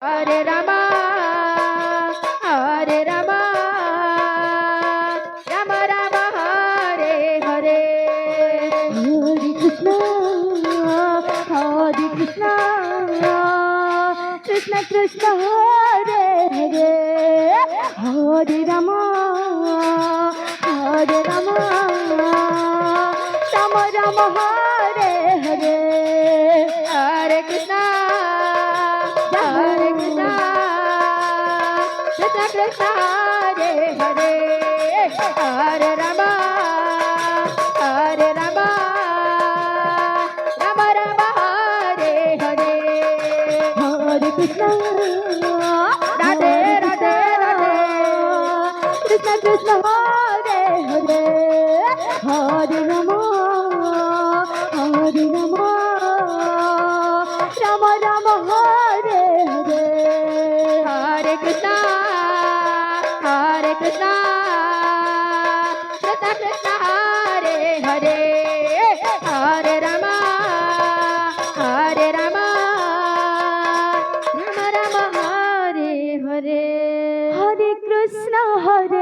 Hare Rama, Hare Rama, Rama Rama, Hare Hare. Hare Krishna, Hare Krishna, Krishna Krishna, Hare Hare, Hare Rama, Hare Rama, Rama Rama, Hare Hare. Hare Krishna, Hare Krishna, Krishna Krishna, Hare Hare, Hare Rama, Hare Rama, Rama Rama, Hare Hare. Hare Krishna, Radhe Radhe Radhe, Krishna Krishna, Hare Hare, Hare Rama, Hare Rama, Rama Rama, Hare Hare. Hare Krishna, Hare Krishna, Krishna Krishna, Hare Hare, Hare Rama, Hare Rama, Rama Rama, Hare Hare. Hare Krishna, Hare